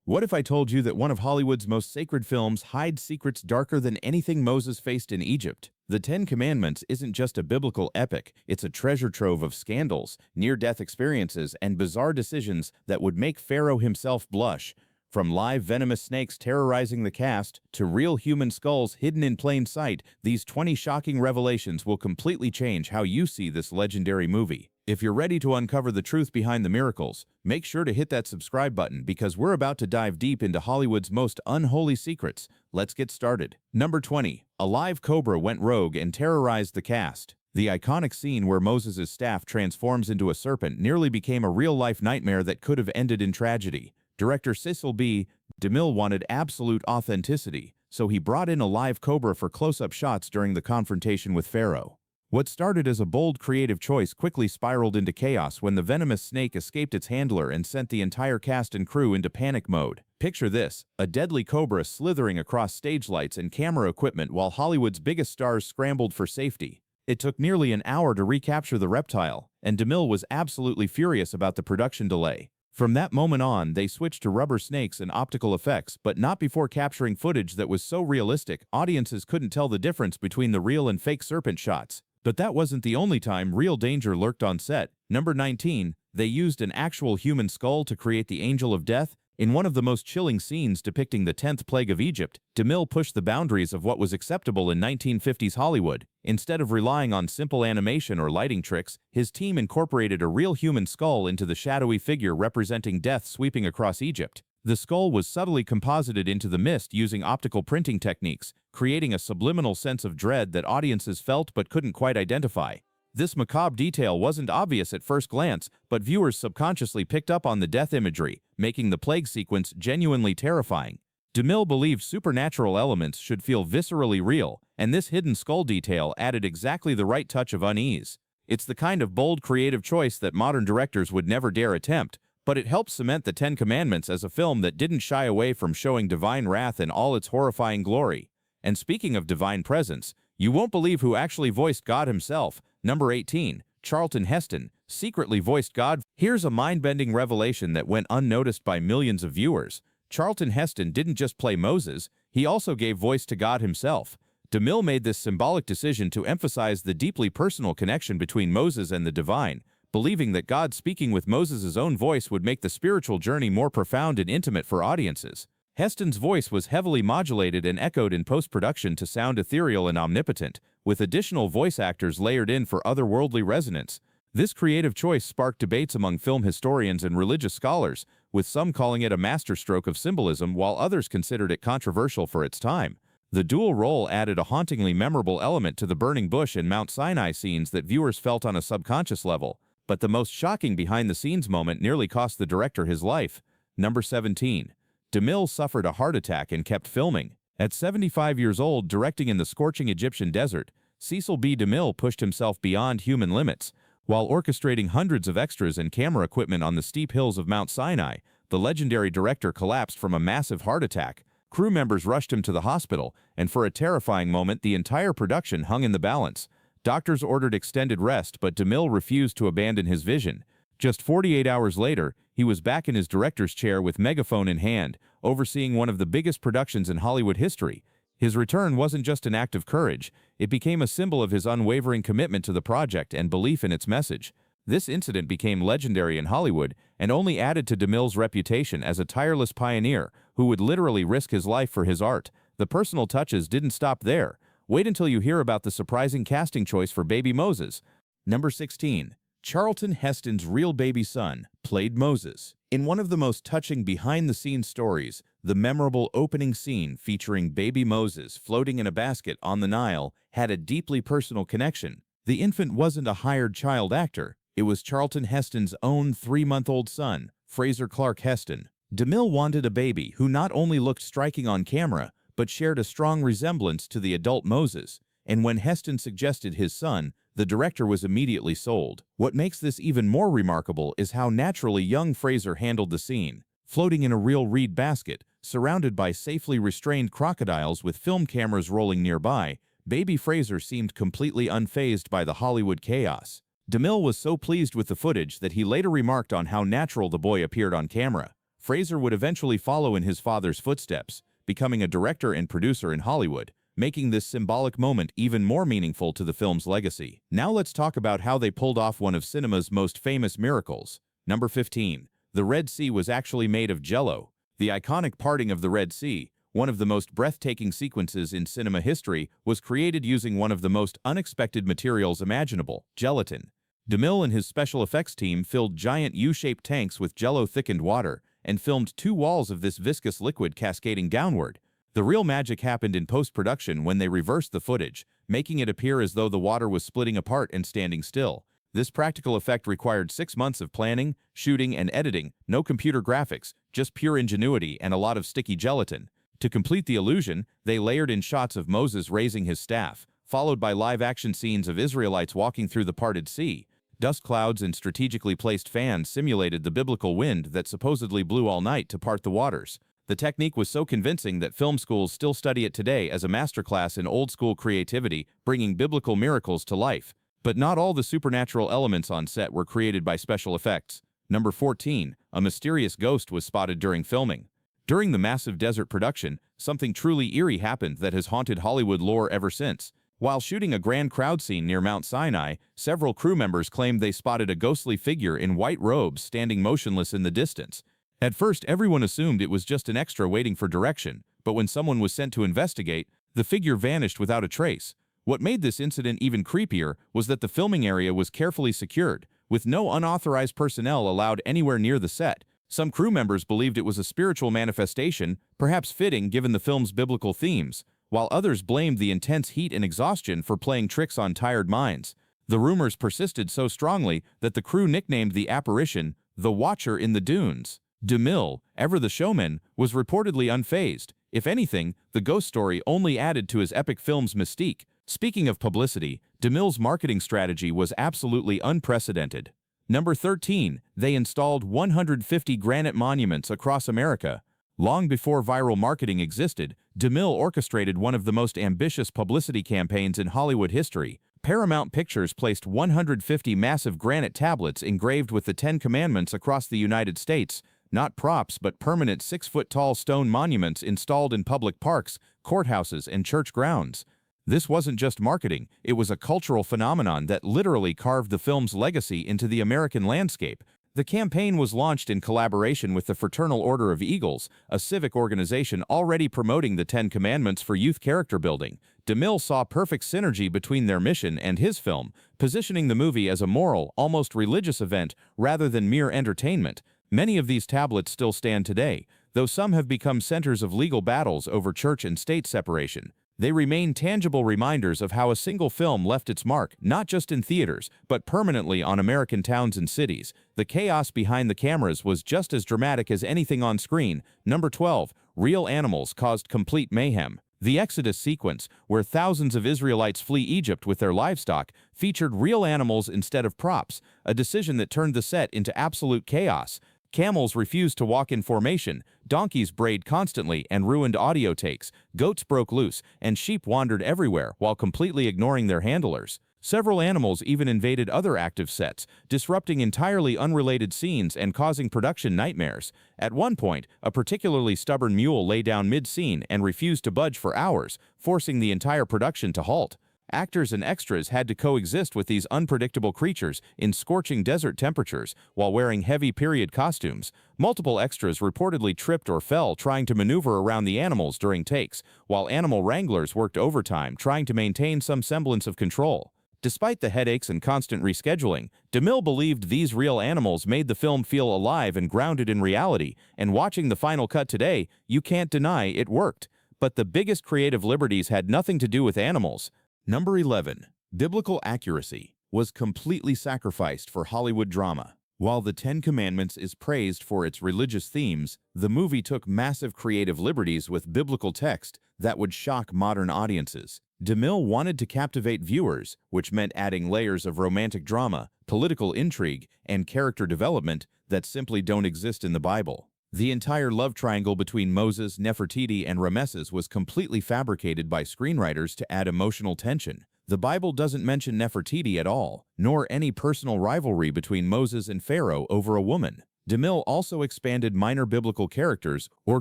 What if I told you that one of Hollywood's most sacred films hides secrets darker than anything Moses faced in Egypt? The Ten Commandments isn't just a biblical epic, it's a treasure trove of scandals, near-death experiences, and bizarre decisions that would make Pharaoh himself blush. From live venomous snakes terrorizing the cast to real human skulls hidden in plain sight, these 20 shocking revelations will completely change how you see this legendary movie. If you're ready to uncover the truth behind the miracles, make sure to hit that subscribe button because we're about to dive deep into Hollywood's most unholy secrets. Let's get started. Number 20. A live cobra went rogue and terrorized the cast. The iconic scene where Moses' staff transforms into a serpent nearly became a real-life nightmare that could have ended in tragedy. Director Cecil B. DeMille wanted absolute authenticity, so he brought in a live cobra for close-up shots during the confrontation with Pharaoh. What started as a bold creative choice quickly spiraled into chaos when the venomous snake escaped its handler and sent the entire cast and crew into panic mode. Picture this, a deadly cobra slithering across stage lights and camera equipment while Hollywood's biggest stars scrambled for safety. It took nearly an hour to recapture the reptile, and DeMille was absolutely furious about the production delay. From that moment on, they switched to rubber snakes and optical effects, but not before capturing footage that was so realistic, audiences couldn't tell the difference between the real and fake serpent shots. But that wasn't the only time real danger lurked on set. Number 19, they used an actual human skull to create the Angel of Death. In one of the most chilling scenes depicting the 10th plague of Egypt, DeMille pushed the boundaries of what was acceptable in 1950s Hollywood. Instead of relying on simple animation or lighting tricks, his team incorporated a real human skull into the shadowy figure representing death sweeping across Egypt. The skull was subtly composited into the mist using optical printing techniques, creating a subliminal sense of dread that audiences felt but couldn't quite identify. This macabre detail wasn't obvious at first glance, but viewers subconsciously picked up on the death imagery, making the plague sequence genuinely terrifying. DeMille believed supernatural elements should feel viscerally real, and this hidden skull detail added exactly the right touch of unease. It's the kind of bold creative choice that modern directors would never dare attempt, but it helps cement the Ten Commandments as a film that didn't shy away from showing divine wrath in all its horrifying glory. And speaking of divine presence, you won't believe who actually voiced God himself. Number 18, Charlton Heston, secretly voiced God. Here's a mind-bending revelation that went unnoticed by millions of viewers. Charlton Heston didn't just play Moses, he also gave voice to God himself. DeMille made this symbolic decision to emphasize the deeply personal connection between Moses and the divine, believing that God speaking with Moses' own voice would make the spiritual journey more profound and intimate for audiences. Heston's voice was heavily modulated and echoed in post-production to sound ethereal and omnipotent, with additional voice actors layered in for otherworldly resonance. This creative choice sparked debates among film historians and religious scholars, with some calling it a masterstroke of symbolism while others considered it controversial for its time. The dual role added a hauntingly memorable element to the burning bush and Mount Sinai scenes that viewers felt on a subconscious level. But the most shocking behind-the-scenes moment nearly cost the director his life. Number 17. DeMille suffered a heart attack and kept filming. At 75 years old, directing in the scorching Egyptian desert, Cecil B. DeMille pushed himself beyond human limits. While orchestrating hundreds of extras and camera equipment on the steep hills of Mount Sinai, the legendary director collapsed from a massive heart attack. Crew members rushed him to the hospital, and for a terrifying moment, the entire production hung in the balance. Doctors ordered extended rest, but DeMille refused to abandon his vision. Just 48 hours later, he was back in his director's chair with megaphone in hand, overseeing one of the biggest productions in Hollywood history. His return wasn't just an act of courage, it became a symbol of his unwavering commitment to the project and belief in its message. This incident became legendary in Hollywood and only added to DeMille's reputation as a tireless pioneer who would literally risk his life for his art. The personal touches didn't stop there. Wait until you hear about the surprising casting choice for baby Moses. Number 16. Charlton Heston's real baby son played Moses. In one of the most touching behind-the-scenes stories, the memorable opening scene featuring baby Moses floating in a basket on the Nile had a deeply personal connection. The infant wasn't a hired child actor. It was Charlton Heston's own 3-month-old son, Fraser Clark Heston. DeMille wanted a baby who not only looked striking on camera, but shared a strong resemblance to the adult Moses, and when Heston suggested his son, the director was immediately sold. What makes this even more remarkable is how naturally young Fraser handled the scene. Floating in a real reed basket, surrounded by safely restrained crocodiles with film cameras rolling nearby, baby Fraser seemed completely unfazed by the Hollywood chaos. DeMille was so pleased with the footage that he later remarked on how natural the boy appeared on camera. Fraser would eventually follow in his father's footsteps, becoming a director and producer in Hollywood, making this symbolic moment even more meaningful to the film's legacy. Now let's talk about how they pulled off one of cinema's most famous miracles. Number 15. The Red Sea was actually made of Jell-O. The iconic parting of the Red Sea, one of the most breathtaking sequences in cinema history, was created using one of the most unexpected materials imaginable, gelatin. DeMille and his special effects team filled giant U-shaped tanks with Jell-O-thickened water and filmed 2 walls of this viscous liquid cascading downward. The real magic happened in post-production when they reversed the footage, making it appear as though the water was splitting apart and standing still. This practical effect required 6 months of planning, shooting, and editing, no computer graphics, just pure ingenuity and a lot of sticky gelatin. To complete the illusion, they layered in shots of Moses raising his staff, followed by live-action scenes of Israelites walking through the parted sea. Dust clouds and strategically placed fans simulated the biblical wind that supposedly blew all night to part the waters. The technique was so convincing that film schools still study it today as a masterclass in old-school creativity, bringing biblical miracles to life. But not all the supernatural elements on set were created by special effects. Number 14. A mysterious ghost was spotted during filming. During the massive desert production, something truly eerie happened that has haunted Hollywood lore ever since. While shooting a grand crowd scene near Mount Sinai, several crew members claimed they spotted a ghostly figure in white robes standing motionless in the distance. At first, everyone assumed it was just an extra waiting for direction, but when someone was sent to investigate, the figure vanished without a trace. What made this incident even creepier was that the filming area was carefully secured, with no unauthorized personnel allowed anywhere near the set. Some crew members believed it was a spiritual manifestation, perhaps fitting given the film's biblical themes, while others blamed the intense heat and exhaustion for playing tricks on tired minds. The rumors persisted so strongly that the crew nicknamed the apparition the Watcher in the Dunes. DeMille, ever the showman, was reportedly unfazed. If anything, the ghost story only added to his epic film's mystique. Speaking of publicity, DeMille's marketing strategy was absolutely unprecedented. Number 13. They installed 150 granite monuments across America. Long before viral marketing existed, DeMille orchestrated one of the most ambitious publicity campaigns in Hollywood history. Paramount Pictures placed 150 massive granite tablets engraved with the 10 Commandments across the United States. Not props, but permanent 6-foot-tall stone monuments installed in public parks, courthouses, and church grounds. This wasn't just marketing, it was a cultural phenomenon that literally carved the film's legacy into the American landscape. The campaign was launched in collaboration with the Fraternal Order of Eagles, a civic organization already promoting the 10 Commandments for youth character building. DeMille saw perfect synergy between their mission and his film, positioning the movie as a moral, almost religious event rather than mere entertainment. Many of these tablets still stand today, though some have become centers of legal battles over church and state separation. They remain tangible reminders of how a single film left its mark, not just in theaters, but permanently on American towns and cities. The chaos behind the cameras was just as dramatic as anything on screen. Number 12. Real animals caused complete mayhem. The Exodus sequence, where thousands of Israelites flee Egypt with their livestock, featured real animals instead of props, a decision that turned the set into absolute chaos. Camels refused to walk in formation, donkeys brayed constantly and ruined audio takes, goats broke loose, and sheep wandered everywhere while completely ignoring their handlers. Several animals even invaded other active sets, disrupting entirely unrelated scenes and causing production nightmares. At one point, a particularly stubborn mule lay down mid-scene and refused to budge for hours, forcing the entire production to halt. Actors and extras had to coexist with these unpredictable creatures in scorching desert temperatures while wearing heavy period costumes. Multiple extras reportedly tripped or fell trying to maneuver around the animals during takes, while animal wranglers worked overtime trying to maintain some semblance of control. Despite the headaches and constant rescheduling, DeMille believed these real animals made the film feel alive and grounded in reality, and watching the final cut today, you can't deny it worked. But the biggest creative liberties had nothing to do with animals. Number 11. Biblical accuracy was completely sacrificed for Hollywood drama. While the 10 Commandments is praised for its religious themes, the movie took massive creative liberties with biblical text that would shock modern audiences. DeMille wanted to captivate viewers, which meant adding layers of romantic drama, political intrigue, and character development that simply don't exist in the Bible. The entire love triangle between Moses, Nefertiti, and Ramesses was completely fabricated by screenwriters to add emotional tension. The Bible doesn't mention Nefertiti at all, nor any personal rivalry between Moses and Pharaoh over a woman. DeMille also expanded minor biblical characters or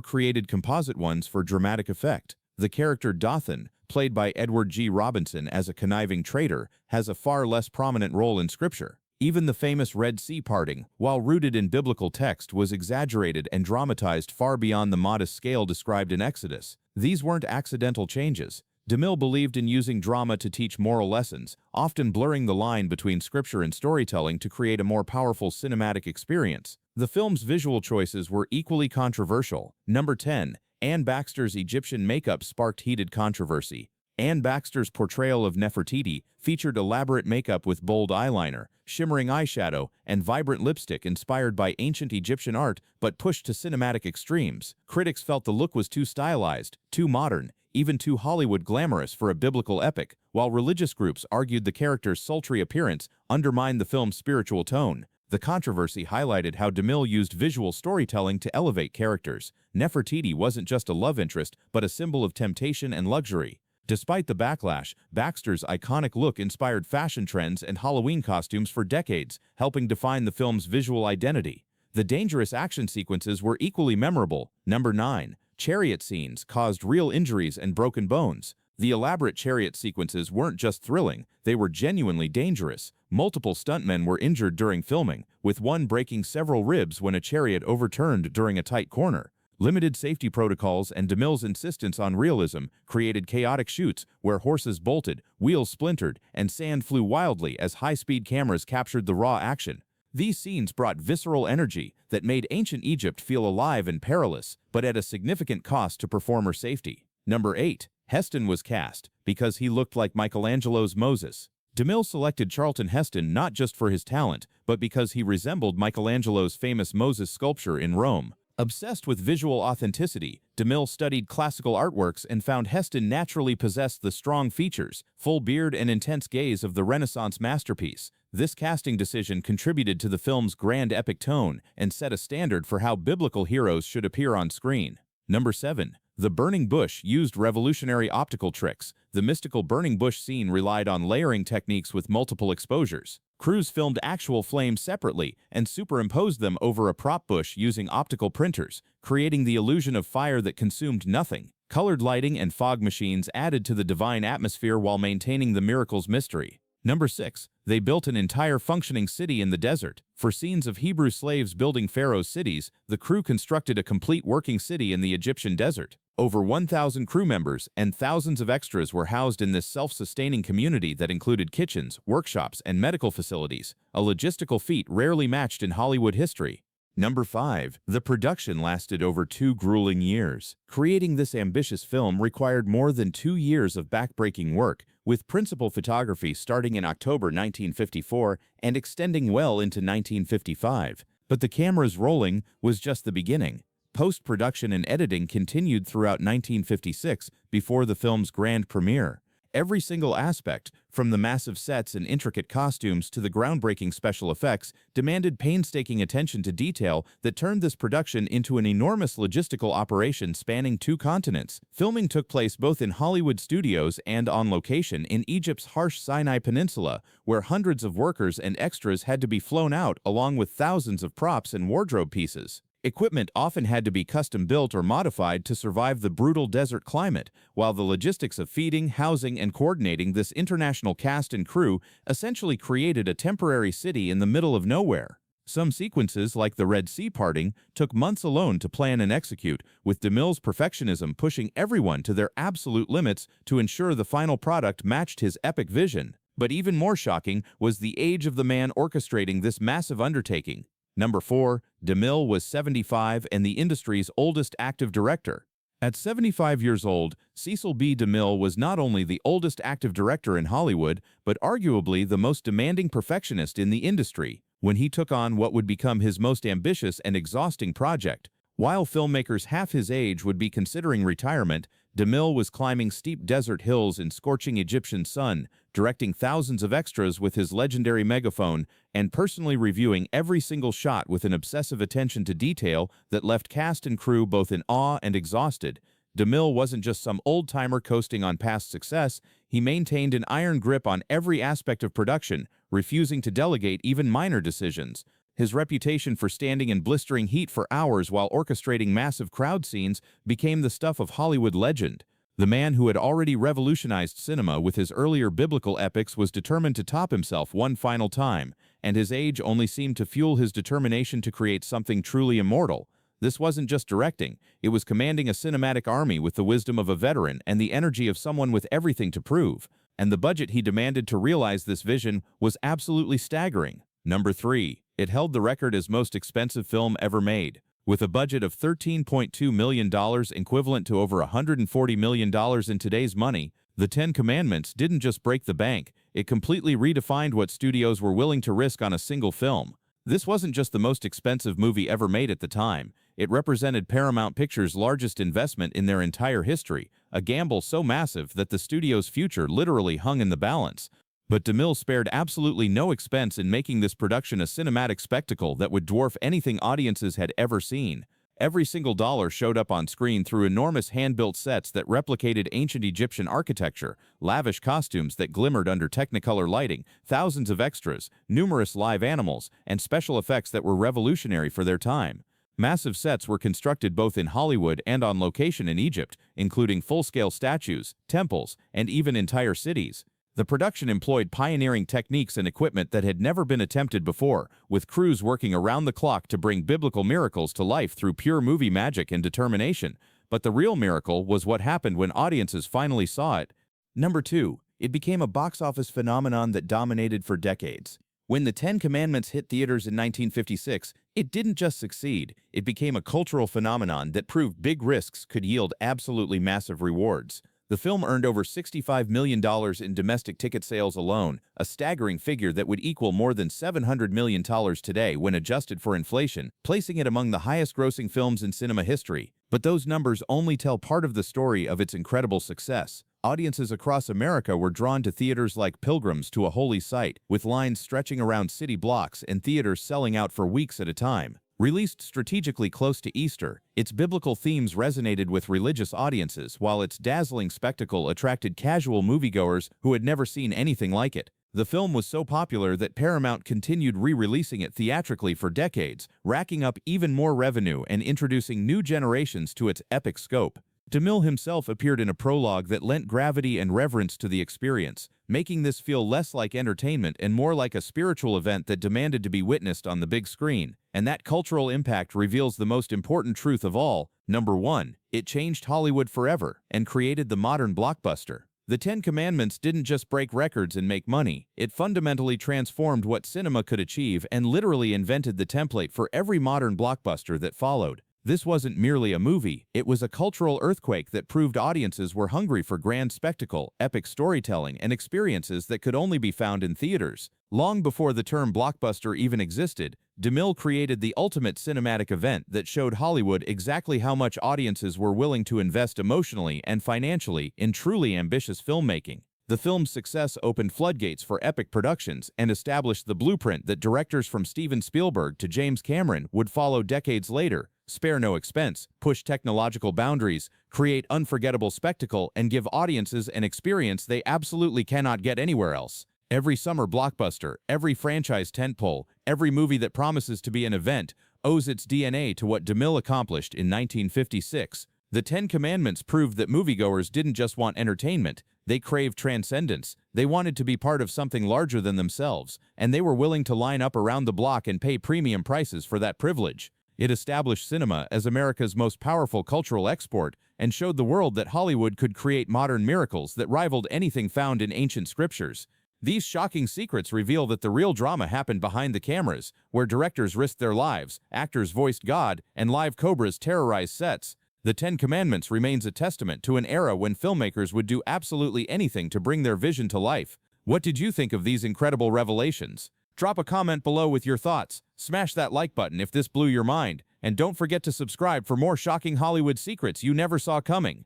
created composite ones for dramatic effect. The character Dothan, played by Edward G. Robinson as a conniving traitor, has a far less prominent role in Scripture. Even the famous Red Sea parting, while rooted in biblical text, was exaggerated and dramatized far beyond the modest scale described in Exodus. These weren't accidental changes. DeMille believed in using drama to teach moral lessons, often blurring the line between scripture and storytelling to create a more powerful cinematic experience. The film's visual choices were equally controversial. Number 10. Anne Baxter's Egyptian makeup sparked heated controversy. Anne Baxter's portrayal of Nefertiti featured elaborate makeup with bold eyeliner, shimmering eyeshadow, and vibrant lipstick inspired by ancient Egyptian art but pushed to cinematic extremes. Critics felt the look was too stylized, too modern, even too Hollywood glamorous for a biblical epic, while religious groups argued the character's sultry appearance undermined the film's spiritual tone. The controversy highlighted how DeMille used visual storytelling to elevate characters. Nefertiti wasn't just a love interest, but a symbol of temptation and luxury. Despite the backlash, Baxter's iconic look inspired fashion trends and Halloween costumes for decades, helping define the film's visual identity. The dangerous action sequences were equally memorable. Number 9. Chariot scenes caused real injuries and broken bones. The elaborate chariot sequences weren't just thrilling, they were genuinely dangerous. Multiple stuntmen were injured during filming, with one breaking several ribs when a chariot overturned during a tight corner. Limited safety protocols and DeMille's insistence on realism created chaotic shoots where horses bolted, wheels splintered, and sand flew wildly as high-speed cameras captured the raw action. These scenes brought visceral energy that made ancient Egypt feel alive and perilous, but at a significant cost to performer safety. Number 8. Heston was cast because he looked like Michelangelo's Moses. DeMille selected Charlton Heston not just for his talent, but because he resembled Michelangelo's famous Moses sculpture in Rome. Obsessed with visual authenticity, DeMille studied classical artworks and found Heston naturally possessed the strong features, full beard, and intense gaze of the Renaissance masterpiece. This casting decision contributed to the film's grand epic tone and set a standard for how biblical heroes should appear on screen. Number 7. The burning bush used revolutionary optical tricks. The mystical burning bush scene relied on layering techniques with multiple exposures. Crews filmed actual flames separately and superimposed them over a prop bush using optical printers, creating the illusion of fire that consumed nothing. Colored lighting and fog machines added to the divine atmosphere while maintaining the miracle's mystery. Number 6. They built an entire functioning city in the desert. For scenes of Hebrew slaves building Pharaoh's cities, the crew constructed a complete working city in the Egyptian desert. Over 1,000 crew members and thousands of extras were housed in this self-sustaining community that included kitchens, workshops, and medical facilities, a logistical feat rarely matched in Hollywood history. Number 5. The production lasted over 2 grueling years. Creating this ambitious film required more than 2 years of backbreaking work, with principal photography starting in October 1954 and extending well into 1955. But the camera's rolling was just the beginning. Post-production and editing continued throughout 1956 before the film's grand premiere. Every single aspect, from the massive sets and intricate costumes to the groundbreaking special effects, demanded painstaking attention to detail that turned this production into an enormous logistical operation spanning 2 continents. Filming took place both in Hollywood studios and on location in Egypt's harsh Sinai Peninsula, where hundreds of workers and extras had to be flown out along with thousands of props and wardrobe pieces. Equipment often had to be custom-built or modified to survive the brutal desert climate, while the logistics of feeding, housing, and coordinating this international cast and crew essentially created a temporary city in the middle of nowhere. Some sequences, like the Red Sea parting, took months alone to plan and execute, with DeMille's perfectionism pushing everyone to their absolute limits to ensure the final product matched his epic vision. But even more shocking was the age of the man orchestrating this massive undertaking. Number 4. DeMille was 75 and the industry's oldest active director. At 75 years old, Cecil B. DeMille was not only the oldest active director in Hollywood, but arguably the most demanding perfectionist in the industry when he took on what would become his most ambitious and exhausting project. While filmmakers half his age would be considering retirement, DeMille was climbing steep desert hills in scorching Egyptian sun, directing thousands of extras with his legendary megaphone, and personally reviewing every single shot with an obsessive attention to detail that left cast and crew both in awe and exhausted. DeMille wasn't just some old-timer coasting on past success, he maintained an iron grip on every aspect of production, refusing to delegate even minor decisions. His reputation for standing in blistering heat for hours while orchestrating massive crowd scenes became the stuff of Hollywood legend. The man who had already revolutionized cinema with his earlier biblical epics was determined to top himself one final time, and his age only seemed to fuel his determination to create something truly immortal. This wasn't just directing, it was commanding a cinematic army with the wisdom of a veteran and the energy of someone with everything to prove. And the budget he demanded to realize this vision was absolutely staggering. Number 3. It held the record as most expensive film ever made. With a budget of $13.2 million, equivalent to over $140 million in today's money, The Ten Commandments didn't just break the bank, it completely redefined what studios were willing to risk on a single film. This wasn't just the most expensive movie ever made at the time, it represented Paramount Pictures' largest investment in their entire history, a gamble so massive that the studio's future literally hung in the balance. But DeMille spared absolutely no expense in making this production a cinematic spectacle that would dwarf anything audiences had ever seen. Every single dollar showed up on screen through enormous hand-built sets that replicated ancient Egyptian architecture, lavish costumes that glimmered under Technicolor lighting, thousands of extras, numerous live animals, and special effects that were revolutionary for their time. Massive sets were constructed both in Hollywood and on location in Egypt, including full-scale statues, temples, and even entire cities. The production employed pioneering techniques and equipment that had never been attempted before, with crews working around the clock to bring biblical miracles to life through pure movie magic and determination. But the real miracle was what happened when audiences finally saw it. Number 2. It became a box office phenomenon that dominated for decades. When The Ten Commandments hit theaters in 1956, it didn't just succeed, it became a cultural phenomenon that proved big risks could yield absolutely massive rewards. The film earned over $65 million in domestic ticket sales alone, a staggering figure that would equal more than $700 million today when adjusted for inflation, placing it among the highest-grossing films in cinema history. But those numbers only tell part of the story of its incredible success. Audiences across America were drawn to theaters like pilgrims to a holy site, with lines stretching around city blocks and theaters selling out for weeks at a time. Released strategically close to Easter, its biblical themes resonated with religious audiences, while its dazzling spectacle attracted casual moviegoers who had never seen anything like it. The film was so popular that Paramount continued re-releasing it theatrically for decades, racking up even more revenue and introducing new generations to its epic scope. DeMille himself appeared in a prologue that lent gravity and reverence to the experience, making this feel less like entertainment and more like a spiritual event that demanded to be witnessed on the big screen. And that cultural impact reveals the most important truth of all. Number 1. It changed Hollywood forever and created the modern blockbuster. The Ten Commandments didn't just break records and make money, it fundamentally transformed what cinema could achieve and literally invented the template for every modern blockbuster that followed. This wasn't merely a movie, it was a cultural earthquake that proved audiences were hungry for grand spectacle, epic storytelling, and experiences that could only be found in theaters. Long before the term blockbuster even existed, DeMille created the ultimate cinematic event that showed Hollywood exactly how much audiences were willing to invest emotionally and financially in truly ambitious filmmaking. The film's success opened floodgates for epic productions and established the blueprint that directors from Steven Spielberg to James Cameron would follow decades later. Spare no expense, push technological boundaries, create unforgettable spectacle, and give audiences an experience they absolutely cannot get anywhere else. Every summer blockbuster, every franchise tentpole, every movie that promises to be an event owes its DNA to what DeMille accomplished in 1956. The Ten Commandments proved that moviegoers didn't just want entertainment, they craved transcendence. They wanted to be part of something larger than themselves, and they were willing to line up around the block and pay premium prices for that privilege. It established cinema as America's most powerful cultural export and showed the world that Hollywood could create modern miracles that rivaled anything found in ancient scriptures. These shocking secrets reveal that the real drama happened behind the cameras, where directors risked their lives, actors voiced God, and live cobras terrorized sets. The Ten Commandments remains a testament to an era when filmmakers would do absolutely anything to bring their vision to life. What did you think of these incredible revelations? Drop a comment below with your thoughts, smash that like button if this blew your mind, and don't forget to subscribe for more shocking Hollywood secrets you never saw coming.